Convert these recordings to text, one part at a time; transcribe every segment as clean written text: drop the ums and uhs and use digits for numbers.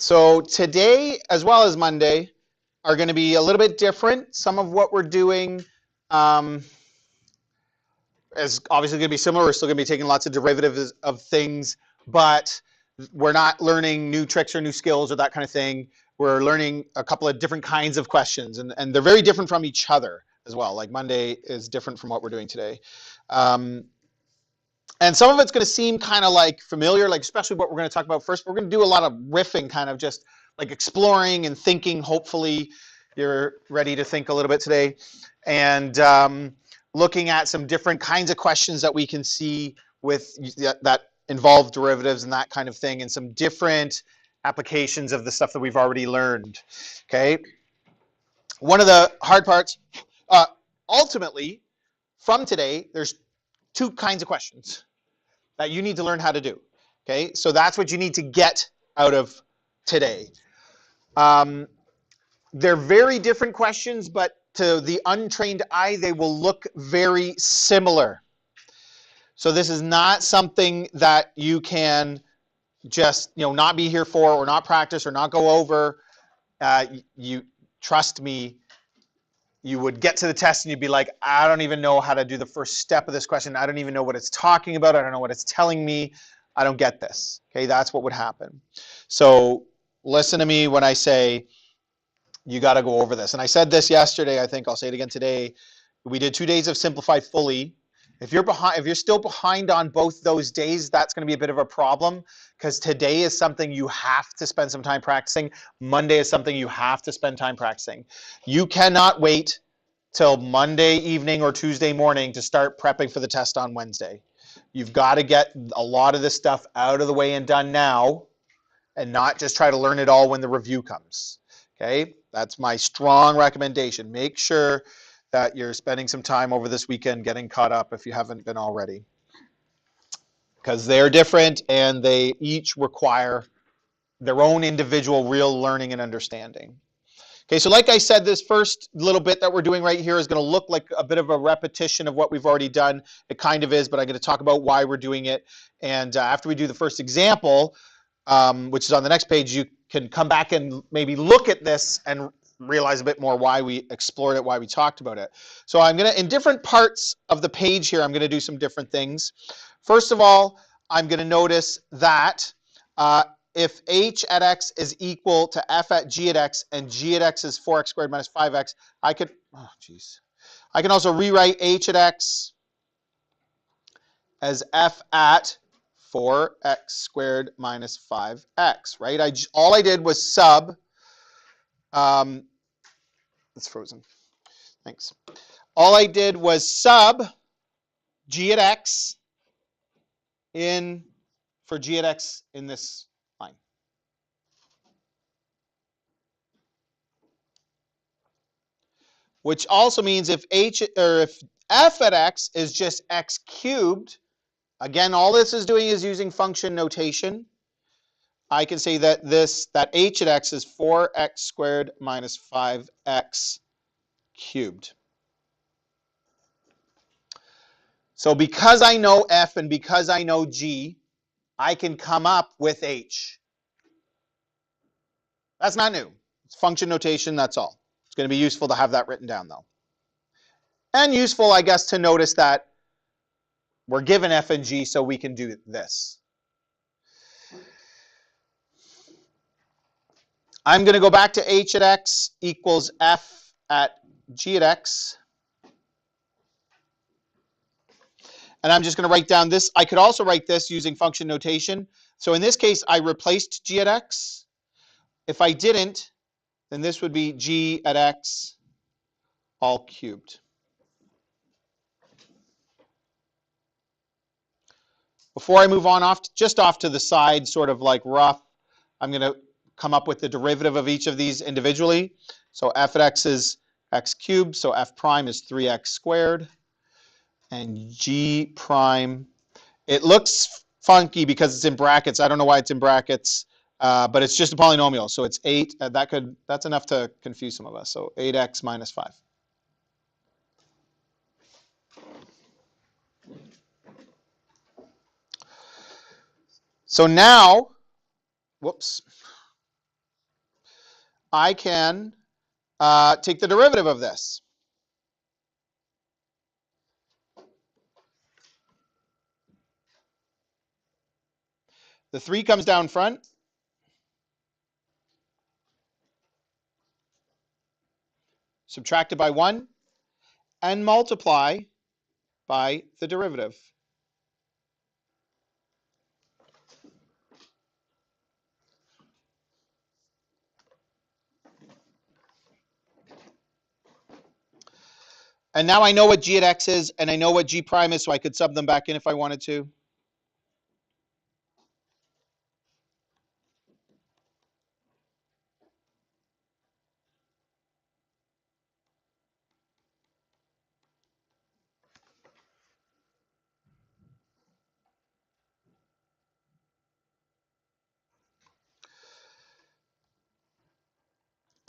So today, as well as Monday, are going to be a little bit different. Some of what we're doing is obviously going to be similar. We're still going to be taking lots of derivatives of things, but we're not learning new tricks or new skills or that kind of thing. We're learning a couple of different kinds of questions, and they're very different from each other as well. Like Monday is different from what we're doing today. And some of it's going to seem kind of like familiar, like especially what we're going to talk about first. We're going to do a lot of riffing, kind of just like exploring and thinking. Hopefully you're ready to think a little bit today. And looking at some different kinds of questions that we can see with that involve derivatives and that kind of thing, and some different applications of the stuff that we've already learned. Okay. One of the hard parts, ultimately, from today, there's two kinds of questions that you need to learn how to do. Okay, so that's what you need to get out of today. They're very different questions, but to the untrained eye, they will look very similar. So this is not something that you can just not be here for, or not practice, or not go over. You trust me, you would get to the test and you'd be like, I don't even know how to do the first step of this question. I don't even know what it's talking about. I don't know what it's telling me. I don't get this. Okay, that's what would happen. So listen to me when I say you got to go over this. And I said this yesterday. I think I'll say it again today. We did 2 days of Simplified Fully. If you're still behind on both those days, that's going to be a bit of a problem, because today is something you have to spend some time practicing. Monday is something you have to spend time practicing. You cannot wait till Monday evening or Tuesday morning to start prepping for the test on Wednesday. You've got to get a lot of this stuff out of the way and done now, and not just try to learn it all when the review comes. Okay, that's my strong recommendation. Make sure that you're spending some time over this weekend getting caught up if you haven't been already, because they're different and they each require their own individual real learning and understanding. Okay, so like I said, this first little bit that we're doing right here is going to look like a bit of a repetition of what we've already done. It kind of is, but I'm going to talk about why we're doing it. And after we do the first example, which is on the next page, you can come back and maybe look at this and realize a bit more why we explored it, why we talked about it. So I'm going to, in different parts of the page here, I'm going to do some different things. First of all, I'm going to notice that if h at x is equal to f at g at x, and g at x is 4x squared minus 5x, I can also rewrite h at x as f at 4x squared minus 5x, right? All I did was sub, it's frozen, thanks. All I did was sub g at x in for g at x in this line. Which also means if f at x is just x cubed, again, all this is doing is using function notation. I can say that h at x is 4x squared minus 5x cubed. So because I know f and because I know g, I can come up with h. That's not new. It's function notation, that's all. It's going to be useful to have that written down, though. And useful, I guess, to notice that we're given f and g, so we can do this. I'm going to go back to h at x equals f at g at x. And I'm just going to write down this. I could also write this using function notation. So in this case, I replaced g at x. If I didn't, then this would be g at x all cubed. Before I move on just off to the side, sort of like rough, I'm going to come up with the derivative of each of these individually. So f at x is x cubed, so f prime is 3x squared. And g prime, it looks funky because it's in brackets. I don't know why it's in brackets, but it's just a polynomial. So it's 8. That's enough to confuse some of us. So 8x minus 5. So now, whoops. I can take the derivative of this. The 3 comes down front. Subtract it by 1, and multiply by the derivative. And now I know what g at x is, and I know what g prime is, so I could sub them back in if I wanted to.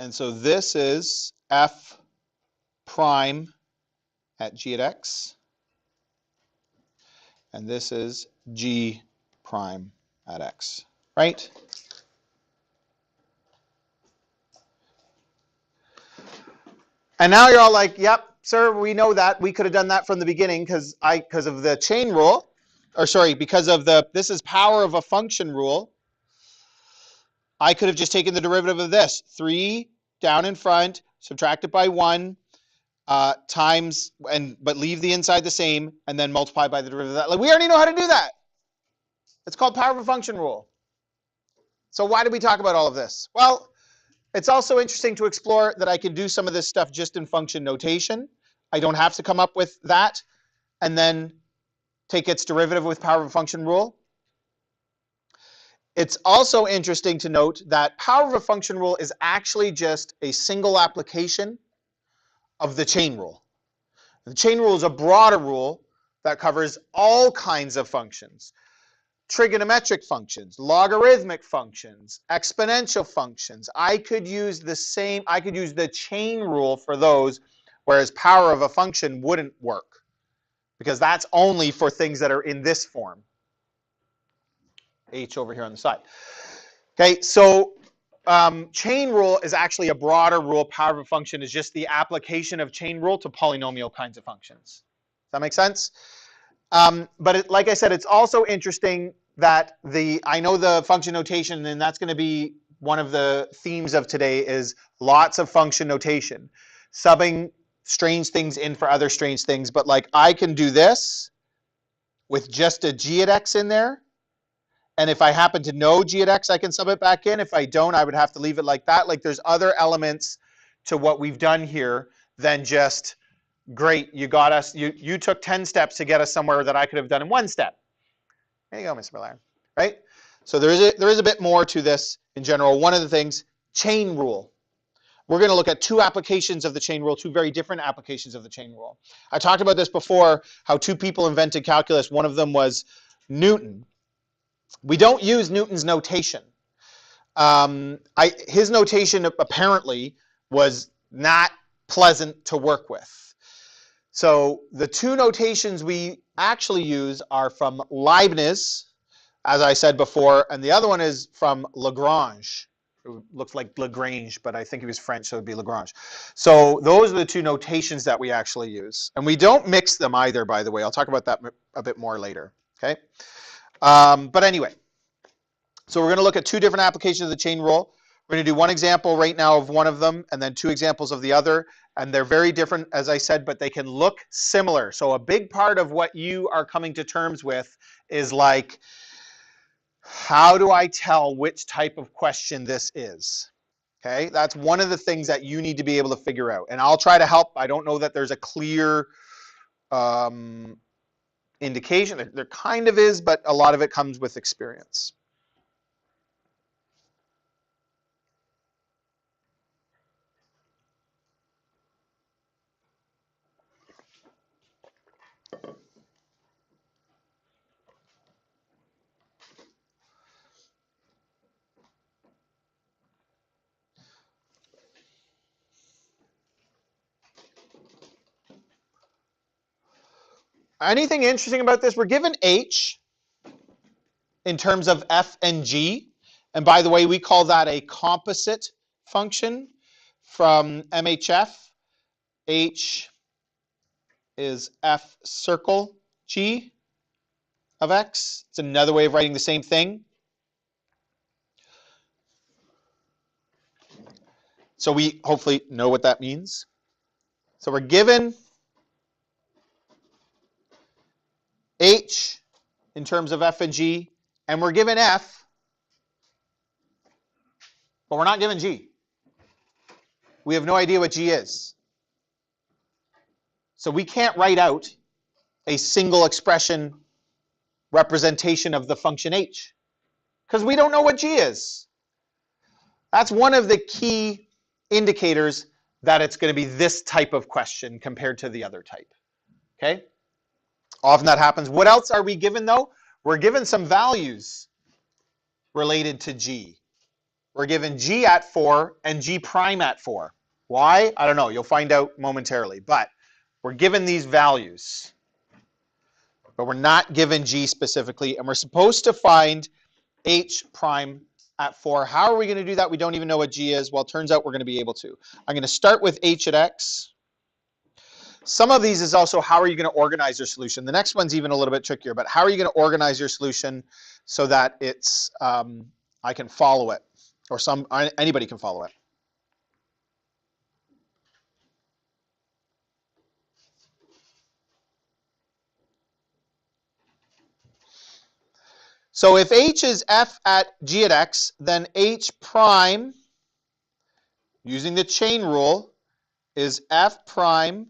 And so this is f prime at g at x, and this is g prime at x, right? And now you're all like, yep, sir, we know that. We could have done that from the beginning because of the chain rule, or sorry, because of this is power of a function rule. I could have just taken the derivative of this. 3 down in front, subtract it by 1, times, but leave the inside the same, and then multiply by the derivative of that. Like, we already know how to do that. It's called power of a function rule. So why did we talk about all of this? Well, it's also interesting to explore that I can do some of this stuff just in function notation. I don't have to come up with that and then take its derivative with power of a function rule. It's also interesting to note that power of a function rule is actually just a single application of the chain rule. The chain rule is a broader rule that covers all kinds of functions. Trigonometric functions, logarithmic functions, exponential functions. I could use the chain rule for those, whereas power of a function wouldn't work because that's only for things that are in this form. H over here on the side. Okay, so chain rule is actually a broader rule. Power of a function is just the application of chain rule to polynomial kinds of functions. Does that make sense? But like I said, it's also interesting that I know the function notation, and that's going to be one of the themes of today is lots of function notation. Subbing strange things in for other strange things. But like I can do this with just a g at x in there. And if I happen to know g at x, I can sub it back in. If I don't, I would have to leave it like that. Like there's other elements to what we've done here than just, great, you got us, you took 10 steps to get us somewhere that I could have done in 1 step. There you go, Mr. Miller, right? So there is a bit more to this in general. One of the things, chain rule. We're going to look at 2 applications of the chain rule, 2 very different applications of the chain rule. I talked about this before, how 2 people invented calculus. One of them was Newton. We don't use Newton's notation. His notation apparently was not pleasant to work with. So the 2 notations we actually use are from Leibniz, as I said before, and the other one is from Lagrange. It looks like Lagrange, but I think he was French, so it would be Lagrange. So those are the 2 notations that we actually use. And we don't mix them either, by the way. I'll talk about that a bit more later. Okay. But anyway, so we're going to look at 2 different applications of the chain rule. We're going to do one example right now of one of them, and then 2 examples of the other. And they're very different, as I said, but they can look similar. So a big part of what you are coming to terms with is like, how do I tell which type of question this is? Okay, that's one of the things that you need to be able to figure out. And I'll try to help. I don't know that there's a clear indication. There kind of is, but a lot of it comes with experience. Anything interesting about this? We're given h in terms of f and g. And by the way, we call that a composite function from MHF. H is F circle G of X. It's another way of writing the same thing. So we hopefully know what that means. So we're given H in terms of F and G, and we're given F, but we're not given G. We have no idea what G is. So we can't write out a single expression representation of the function H because we don't know what G is. That's one of the key indicators that it's going to be this type of question compared to the other type. Okay? Often that happens. What else are we given though? We're given some values related to G. We're given G at 4 and G prime at 4. Why? I don't know. You'll find out momentarily. But we're given these values. But we're not given G specifically. And we're supposed to find H prime at 4. How are we going to do that? We don't even know what G is. Well, it turns out we're going to be able to. I'm going to start with H at X. Some of these is also how are you going to organize your solution. The next one's even a little bit trickier, but how are you going to organize your solution so that it's I can follow it, or anybody can follow it. So if H is F at G at X, then H prime, using the chain rule, is F prime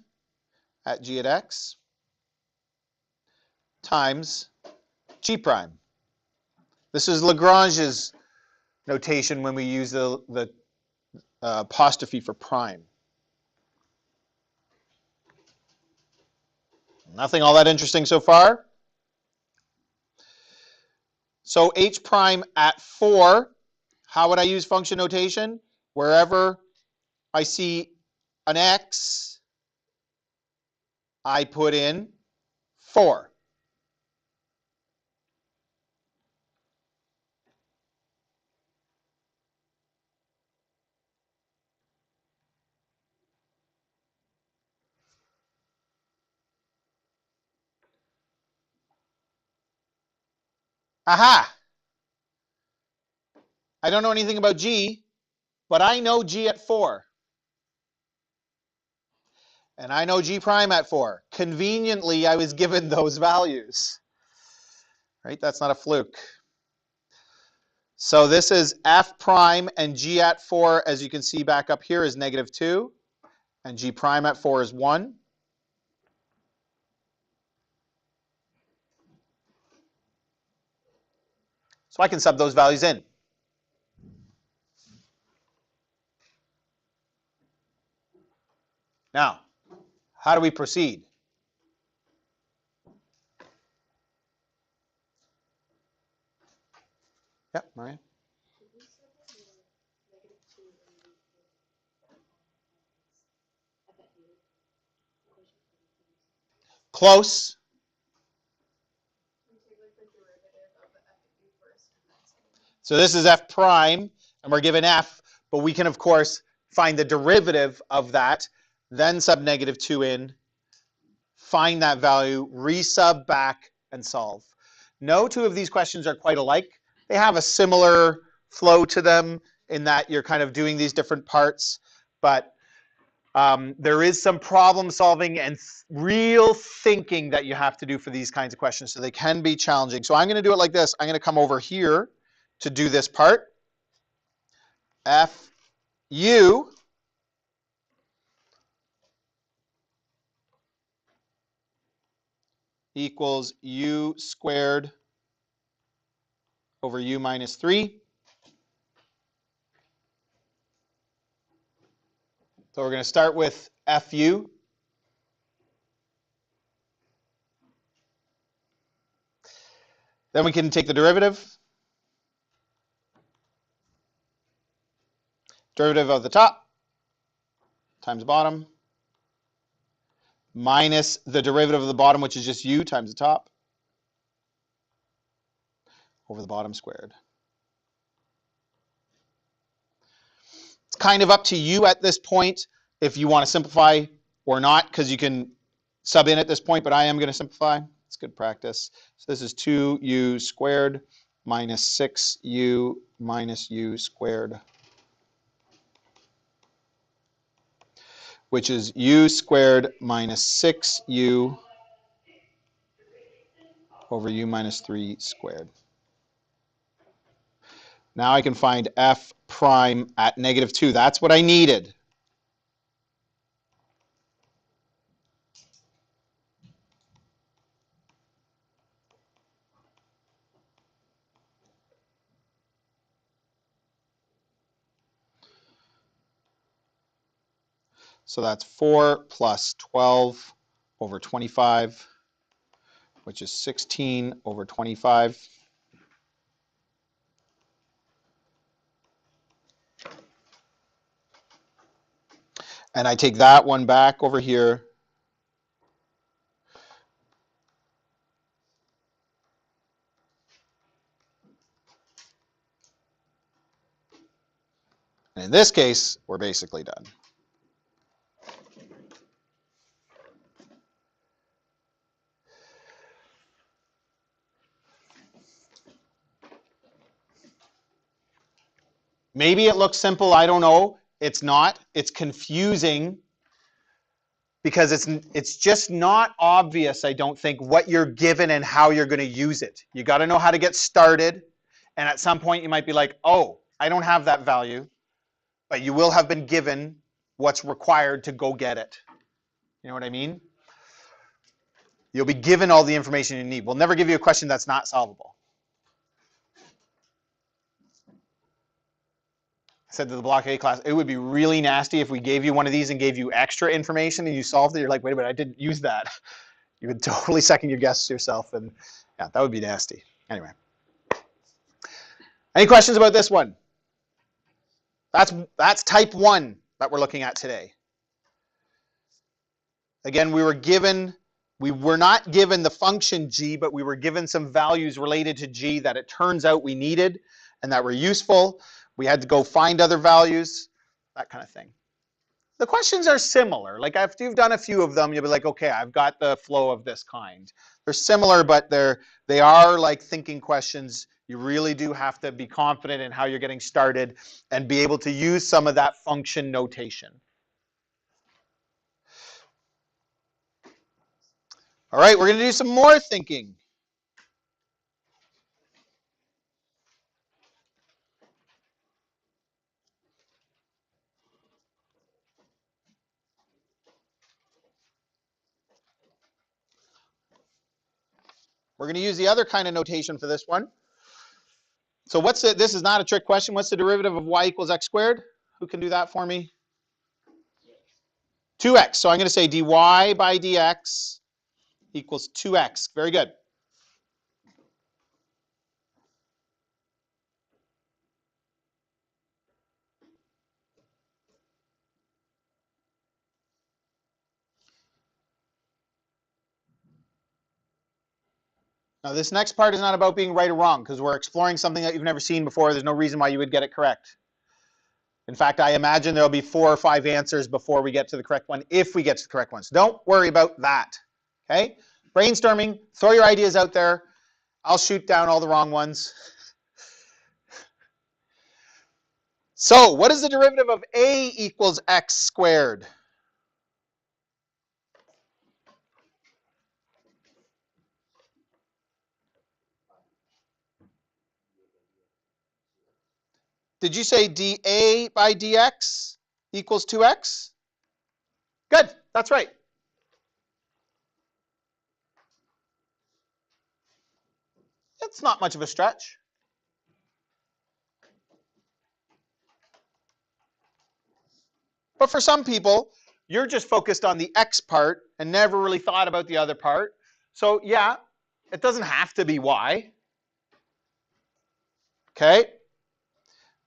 at G at X times G prime. This is Lagrange's notation when we use the apostrophe for prime. Nothing all that interesting so far. So H prime at 4, how would I use function notation? Wherever I see an X, I put in 4. Aha! I don't know anything about G, but I know G at 4. And I know G prime at 4. Conveniently, I was given those values. Right? That's not a fluke. So this is F prime and G at 4, as you can see back up here, is -2. And G prime at 4 is 1. So I can sub those values in. Now, how do we proceed? Yep, Maria. Close. So this is F prime, and we're given F, but we can, of course, find the derivative of that, then sub -2 in, find that value, resub back, and solve. No two of these questions are quite alike. They have a similar flow to them in that you're kind of doing these different parts, but there is some problem solving and real thinking that you have to do for these kinds of questions, so they can be challenging. So I'm going to do it like this. I'm going to come over here to do this part. Fu equals u squared over u minus 3. So we're going to start with Fu. Then we can take the derivative. Derivative of the top times the bottom minus the derivative of the bottom, which is just u times the top over the bottom squared. It's kind of up to you at this point if you want to simplify or not, because you can sub in at this point, but I am going to simplify. It's good practice. So this is 2u squared minus 6u minus u squared, which is u squared minus 6u over u minus 3 squared. Now I can find f prime at negative 2. That's what I needed. So that's 4 plus 12 over 25, which is 16 over 25. And I take that one back over here. And in this case, we're basically done. Maybe it looks simple, I don't know. It's not. It's confusing because it's just not obvious, I don't think, what you're given and how you're going to use it. You got to know how to get started. And at some point you might be like, oh, I don't have that value. But you will have been given what's required to go get it. You know what I mean? You'll be given all the information you need. We'll never give you a question that's not solvable. I said to the Block A class, it would be really nasty if we gave you one of these and gave you extra information and you solved it. You're like, wait a minute, I didn't use that. You would totally second your guess yourself. And yeah, that would be nasty. Anyway. Any questions about this one? That's type 1 that we're looking at today. Again, we were not given the function g, but we were given some values related to g that it turns out we needed and that were useful. We had to go find other values, that kind of thing. The questions are similar. Like if you've done a few of them, you'll be like, okay, I've got the flow of this kind. They're similar, but they are like thinking questions. You really do have to be confident in how you're getting started and be able to use some of that function notation. All right, we're going to do some more thinking. We're going to use the other kind of notation for this one. So this is not a trick question. What's the derivative of y equals x squared? Who can do that for me? 2x. So I'm going to say dy by dx equals 2x. Very good. Now this next part is not about being right or wrong because we're exploring something that you've never seen before. There's no reason why you would get it correct. In fact, I imagine there'll be 4 or 5 answers before we get to the correct one, if we get to the correct ones. Don't worry about that, okay? Brainstorming, throw your ideas out there. I'll shoot down all the wrong ones. So what is the derivative of a equals x squared? Did you say dA by dx equals 2x? Good, that's right. It's not much of a stretch. But for some people, you're just focused on the x part and never really thought about the other part. So yeah, it doesn't have to be y. Okay?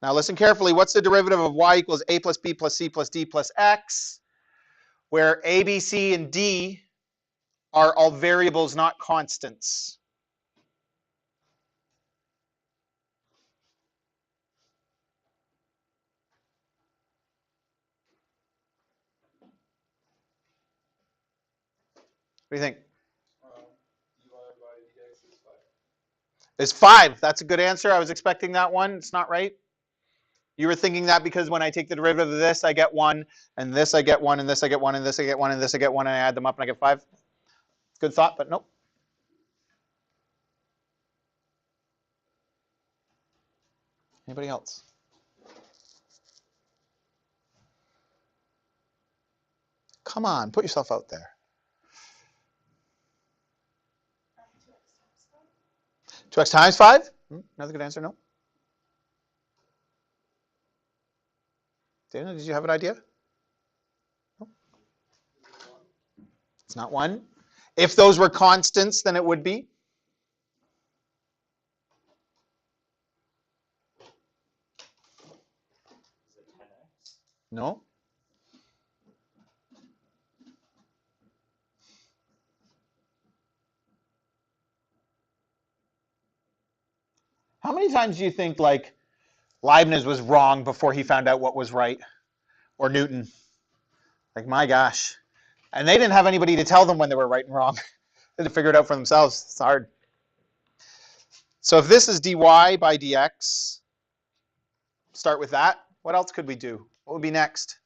Now listen carefully. What's the derivative of y equals a plus b plus c plus d plus x, where a, b, c, and d are all variables, not constants? do you think? dy by dx is 5. Is 5. That's a good answer. I was expecting that one. It's not right. You were thinking that because when I take the derivative of this, I get 1, and this I get 1, and this I get 1, and this I get 1, and this I get 1, and I add them up and I get 5. Good thought, but nope. Anybody else? Come on, put yourself out there. 2x times 5? Another good answer, no? Dana, did you have an idea? No? It's not 1. If those were constants, then it would be. Is it 10x? No. How many times do you think like Leibniz was wrong before he found out what was right? Or Newton? Like, my gosh. And they didn't have anybody to tell them when they were right and wrong. They had to figure it out for themselves. It's hard. So if this is dy by dx, start with that. What else could we do? What would be next?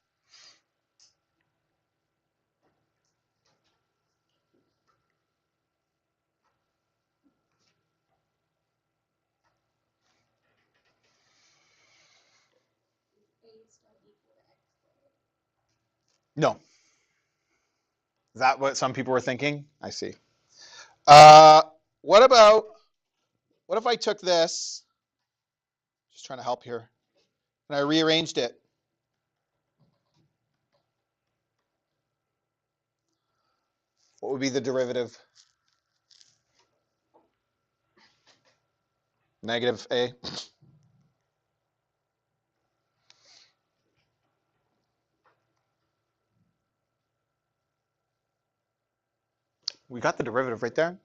No. Is that what some people were thinking? I see. What if I took this, just trying to help here, and I rearranged it? What would be the derivative? Negative a. We got the derivative right there.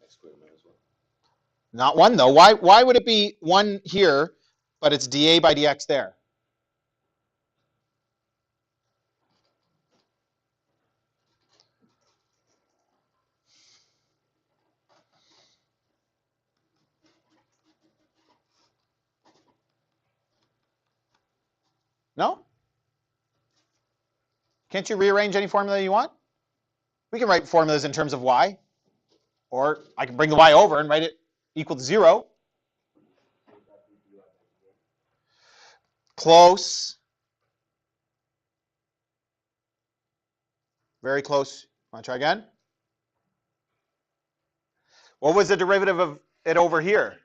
X squared minus 1. Not 1, though. Why would it be 1 here, but it's dA by dx there? No? Can't you rearrange any formula you want? We can write formulas in terms of y. Or I can bring the y over and write it equal to 0. Close. Very close. Want to try again? What was the derivative of it over here?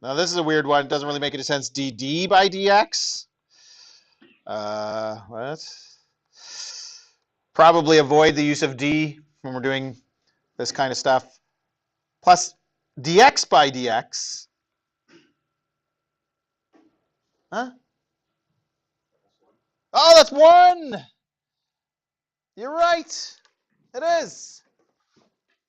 Now this is a weird one. It doesn't really make any sense. dd by dx. What? Probably avoid the use of d when we're doing this kind of stuff. Plus dx by dx. Huh? Oh, that's 1. You're right. It is.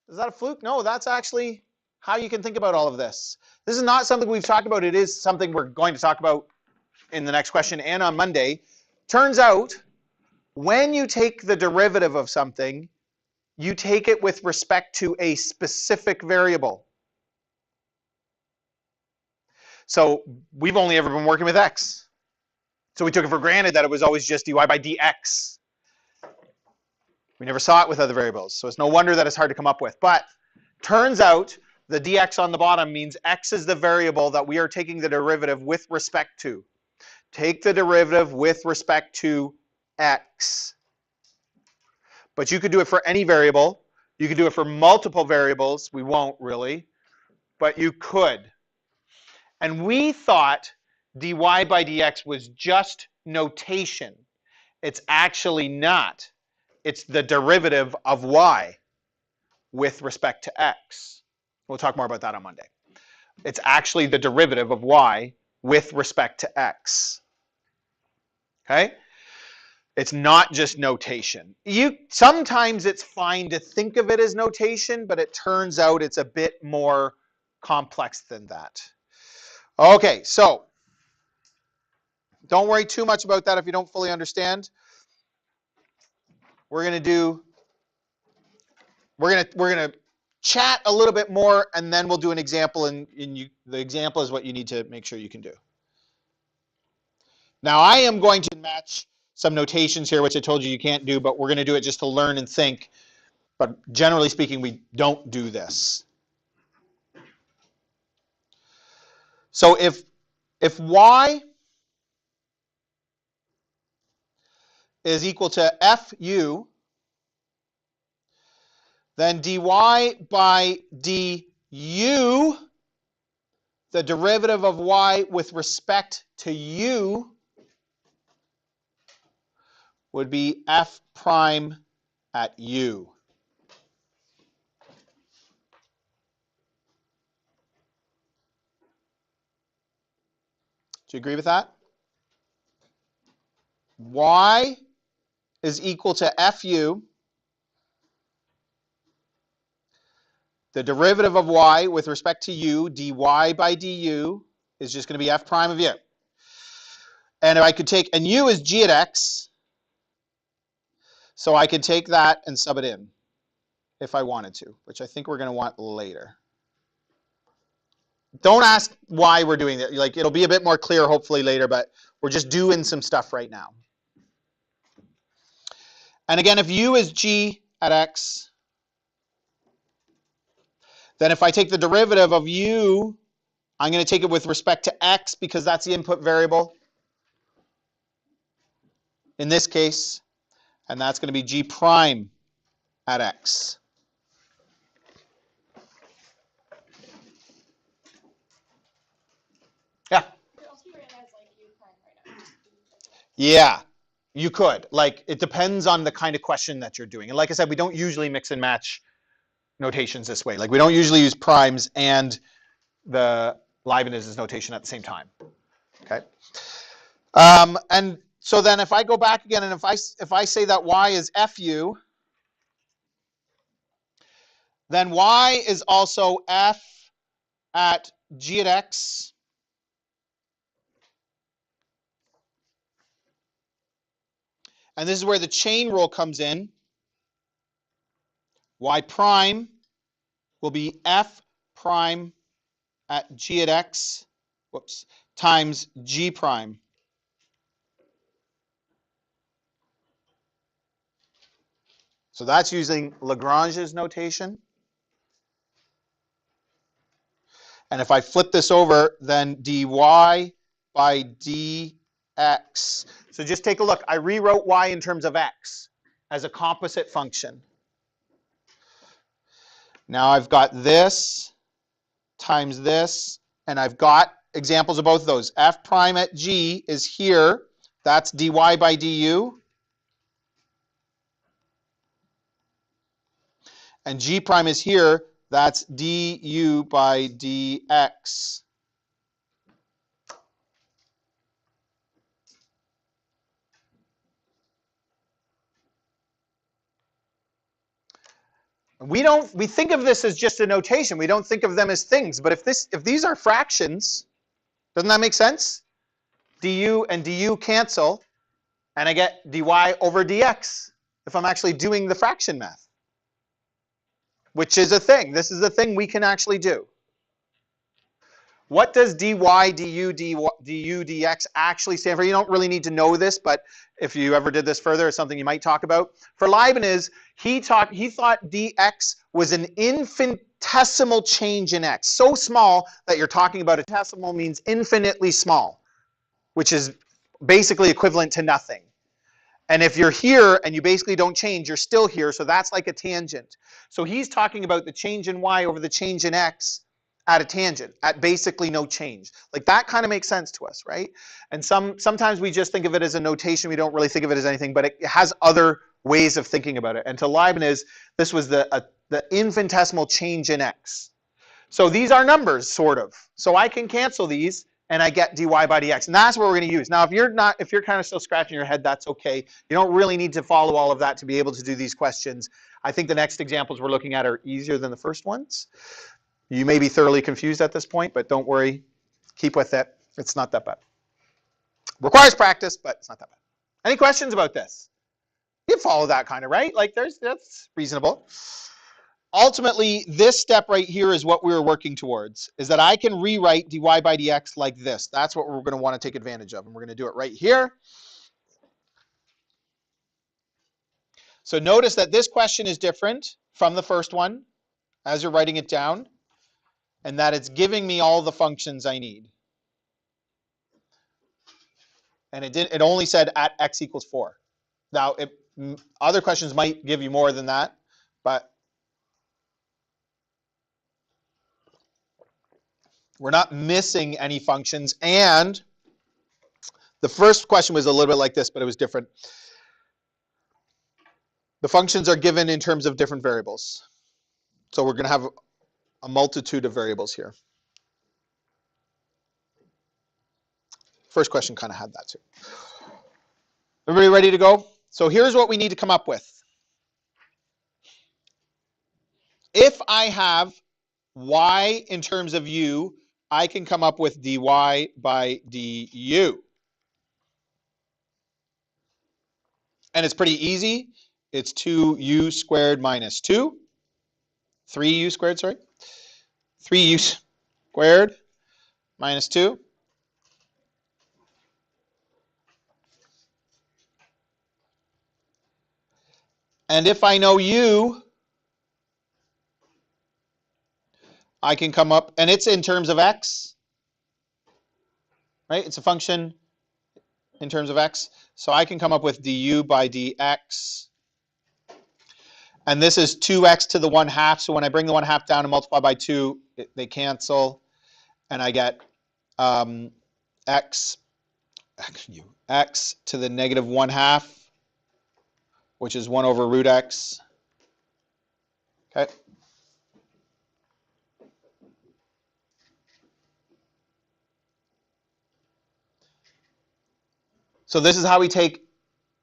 Is that a fluke? No, that's actually how you can think about all of this. This is not something we've talked about. It is something we're going to talk about in the next question and on Monday. Turns out, when you take the derivative of something, you take it with respect to a specific variable. So we've only ever been working with x. So we took it for granted that it was always just dy by dx. We never saw it with other variables. So it's no wonder that it's hard to come up with. But turns out the dx on the bottom means x is the variable that we are taking the derivative with respect to. Take the derivative with respect to x. But you could do it for any variable. You could do it for multiple variables. We won't really, but you could. And we thought dy by dx was just notation. It's actually not. It's the derivative of y with respect to x. We'll talk more about that on Monday. It's actually the derivative of y with respect to x. Okay? It's not just notation. Sometimes it's fine to think of it as notation, but it turns out it's a bit more complex than that. Okay, so don't worry too much about that if you don't fully understand. We're gonna chat a little bit more, and then we'll do an example, and the example is what you need to make sure you can do. Now I am going to match some notations here, which I told you can't do, but we're going to do it just to learn and think. But generally speaking, we don't do this. So if y is equal to fu, then dy by du, the derivative of y with respect to u, would be f prime at u. Do you agree with that? Y is equal to fu. The derivative of y with respect to u, dy by du, is just going to be f prime of u. And if I could take, and u is g at x, so I could take that and sub it in if I wanted to, which I think we're going to want later. Don't ask why we're doing that. Like, it'll be a bit more clear hopefully later, but we're just doing some stuff right now. And again, if u is g at x, then if I take the derivative of u, I'm going to take it with respect to x because that's the input variable in this case, and that's going to be g prime at x. Yeah. Yeah, you could. Like, it depends on the kind of question that you're doing. And like I said, we don't usually mix and match notations this way. Like, we don't usually use primes and the Leibniz's notation at the same time. Okay. And so then if I go back again, and if I say that y is fu, then y is also f at g at x. And this is where the chain rule comes in. Y prime will be f prime at g at x, times g prime. So that's using Lagrange's notation. And if I flip this over, then dy by dx. So just take a look. I rewrote y in terms of x as a composite function. Now I've got this times this, and I've got examples of both of those. F prime at g is here. That's dy by du. And g prime is here. That's du by dx. We think of this as just a notation. We don't think of them as things. But if these are fractions, doesn't that make sense? Du and du cancel, and I get dy over dx if I'm actually doing the fraction math, which is a thing. This is a thing we can actually do. What does dy, du, dx actually stand for? You don't really need to know this, but if you ever did this further, it's something you might talk about. For Leibniz, he thought dx was an infinitesimal change in x. So small that you're talking about a decimal means infinitely small, which is basically equivalent to nothing. And if you're here and you basically don't change, you're still here, so that's like a tangent. So he's talking about the change in y over the change in x at a tangent, at basically no change. Like, that kind of makes sense to us, right? And sometimes we just think of it as a notation. We don't really think of it as anything, but it has other ways of thinking about it. And to Leibniz, this was the infinitesimal change in x. So these are numbers, sort of. So I can cancel these, and I get dy by dx. And that's what we're going to use. Now, if you're kind of still scratching your head, that's okay. You don't really need to follow all of that to be able to do these questions. I think the next examples we're looking at are easier than the first ones. You may be thoroughly confused at this point, but don't worry. Keep with it. It's not that bad. Requires practice, but it's not that bad. Any questions about this? You follow that kind of, right? Like that's reasonable. Ultimately, this step right here is what we were working towards, is that I can rewrite dy by dx like this. That's what we're going to want to take advantage of, and we're going to do it right here. So notice that this question is different from the first one as you're writing it down, and that it's giving me all the functions I need. And it only said at x equals 4. Now, other questions might give you more than that, but we're not missing any functions. And the first question was a little bit like this, but it was different. The functions are given in terms of different variables. So we're going to have a multitude of variables here. First question kind of had that too. Everybody ready to go? So here's what we need to come up with. If I have y in terms of u, I can come up with dy by du. And it's pretty easy. It's 2u squared minus 2. 3u squared, sorry. 3u squared minus 2. And if I know u, I can come up, and it's in terms of x, right? It's a function in terms of x. So I can come up with du by dx. And this is 2x to the 1/2. So when I bring the 1/2 down and multiply by 2, they cancel. And I get x to the negative 1/2, which is 1 over root x. Okay. So this is how we take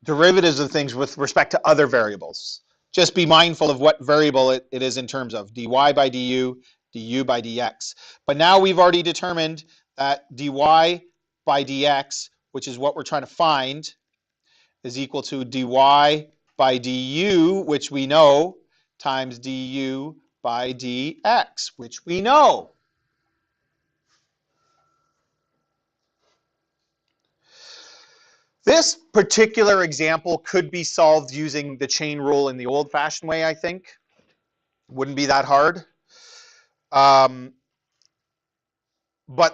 derivatives of things with respect to other variables. Just be mindful of what variable it is in terms of dy by du, du by dx. But now we've already determined that dy by dx, which is what we're trying to find, is equal to dy by du, which we know, times du by dx, which we know. This particular example could be solved using the chain rule in the old-fashioned way, I think. Wouldn't be that hard. But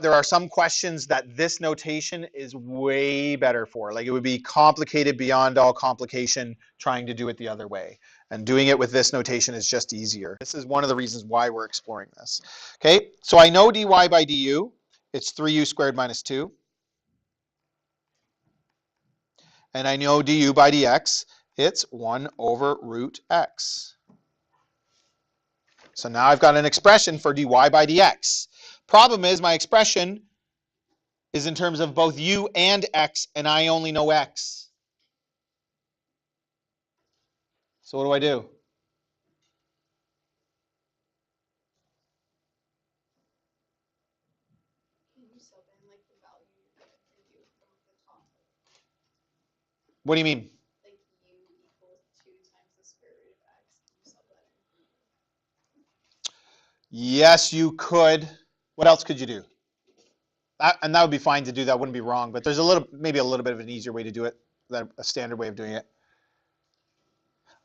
there are some questions that this notation is way better for. Like it would be complicated beyond all complication trying to do it the other way. And doing it with this notation is just easier. This is one of the reasons why we're exploring this. Okay, so I know dy by du. It's 3u squared minus 2. And I know du by dx, it's 1 over root x. So now I've got an expression for dy by dx. Problem is my expression is in terms of both u and x, and I only know x. So what do I do? Can you sub in like the value you get for u from the top? What do you mean? Like u equals 2 times the square root of x. Can you sub that in? Yes, you could. What else could you do? And that would be fine to do. That wouldn't be wrong. But there's maybe a little bit of an easier way to do it, than a standard way of doing it.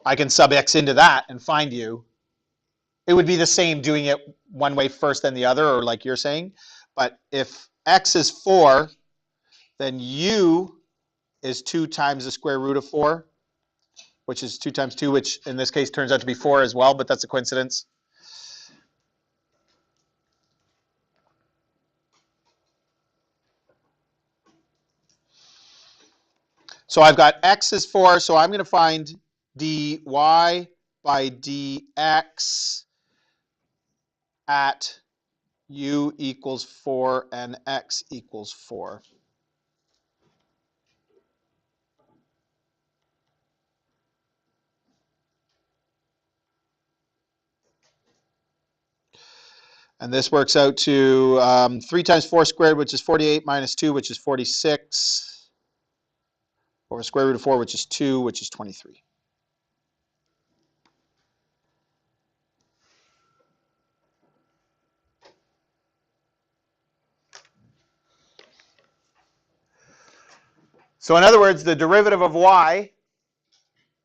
I can sub x into that and find u. It would be the same doing it one way first then the other, or like you're saying. But if x is 4, then u is 2 times the square root of 4, which is 2 times 2, which in this case turns out to be 4 as well, but that's a coincidence. So I've got x is 4, so I'm going to find dy by dx at u equals 4 and x equals 4. And this works out to 3 times 4 squared, which is 48, minus 2, which is 46, over square root of 4, which is 2, which is 23. So in other words, the derivative of y,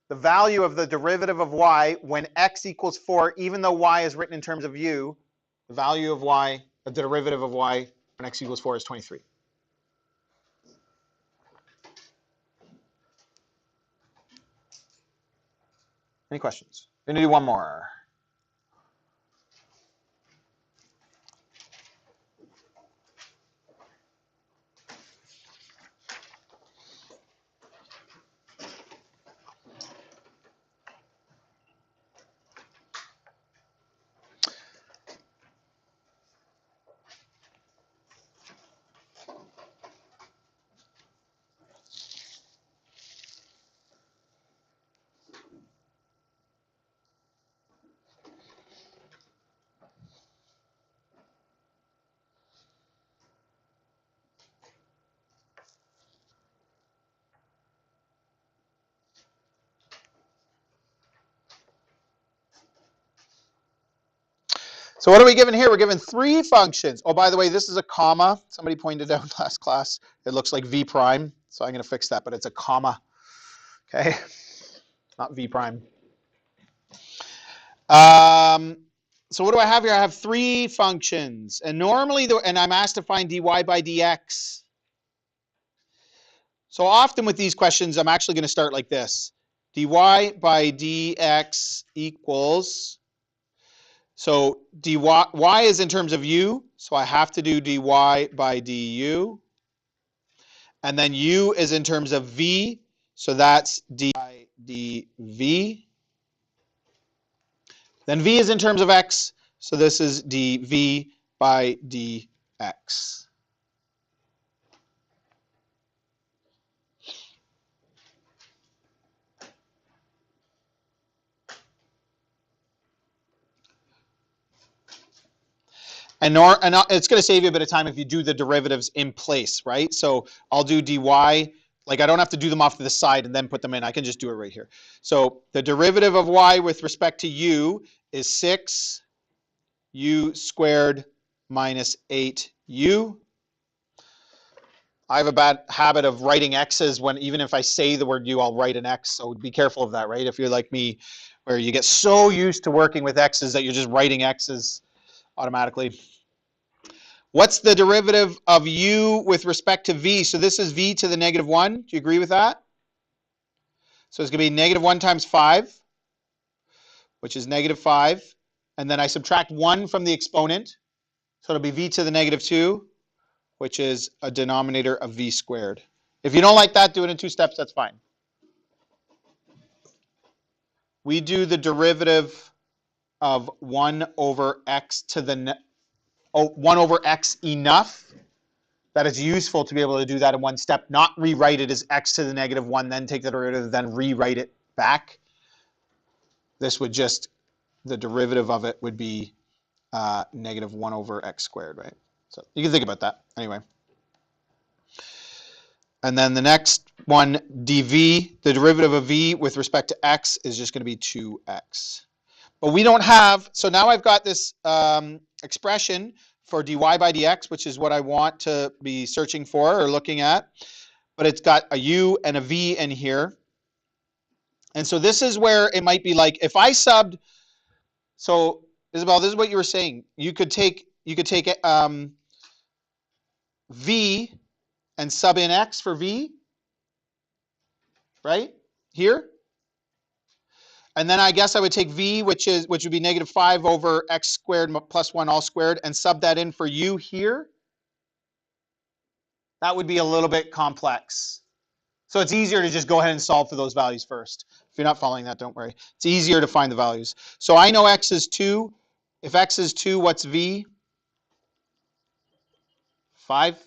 the value of the derivative of y when x equals 4, even though y is written in terms of u, the value of y, the derivative of y when x equals 4 is 23. Any questions? We're going to do one more. So what are we given here? We're given 3 functions. Oh, by the way, this is a comma. Somebody pointed out last class. It looks like v prime. So I'm going to fix that, but it's a comma. Okay, not v prime. So what do I have here? I have 3 functions. And normally, and I'm asked to find dy by dx. So often with these questions, I'm actually going to start like this. dy by dx equals, so y is in terms of u, so I have to do dy by du. And then u is in terms of v, so that's dy dv. Then v is in terms of x, so this is dv by dx. And it's going to save you a bit of time if you do the derivatives in place, right? So I'll do dy, like I don't have to do them off to the side and then put them in. I can just do it right here. So the derivative of y with respect to u is 6 u squared minus 8u. I have a bad habit of writing x's when, even if I say the word u, I'll write an x. So be careful of that, right? If you're like me, where you get so used to working with x's that you're just writing x's automatically. What's the derivative of u with respect to v? So this is v to the negative 1. Do you agree with that? So it's going to be negative 1 times 5, which is negative 5. And then I subtract 1 from the exponent. So it'll be v to the negative 2, which is a denominator of v squared. If you don't like that, do it in 2 steps. That's fine. We do the derivative of 1 over x to the 1 over x enough that it's useful to be able to do that in 1 step, not rewrite it as x to the negative 1, then take the derivative, then rewrite it back. This would just, the derivative of it would be negative 1 over x squared, right? So you can think about that anyway. And then the next one, dv, the derivative of v with respect to x is just going to be 2x. But we don't have, so now I've got this expression for dy by dx, which is what I want to be searching for or looking at. But it's got a u and a v in here. And so this is where it might be like, if I subbed, so Isabel, this is what you were saying. You could take v and sub in x for v, right? Here. And then I guess I would take v, which would be negative 5 over x squared plus 1 all squared, and sub that in for u here. That would be a little bit complex. So it's easier to just go ahead and solve for those values first. If you're not following that, don't worry. It's easier to find the values. So I know x is 2. If x is 2, what's v? 5.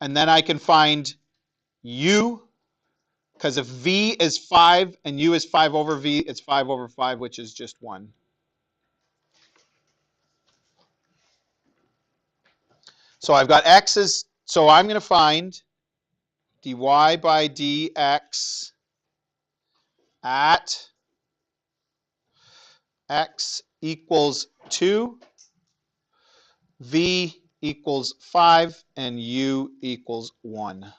And then I can find u, because if v is 5 and u is 5 over v, it's 5 over 5, which is just 1. So I've got x's, so I'm going to find dy by dx at x equals 2, v equals 5, and u equals 1.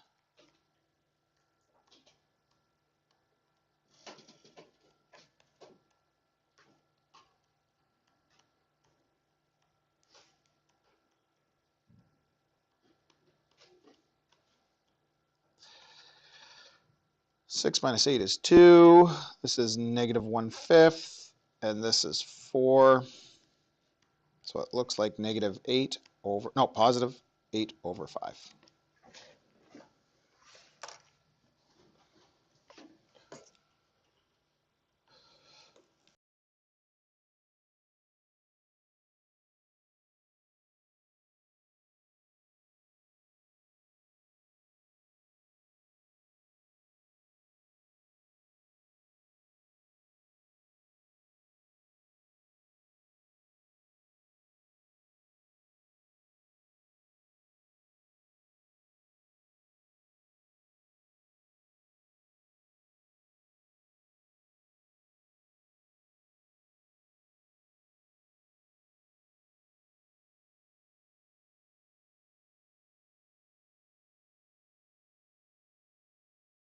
Six minus 8 is 2. This is negative 1/5, and this is 4. So it looks like negative 8 over, no, positive 8 over 5.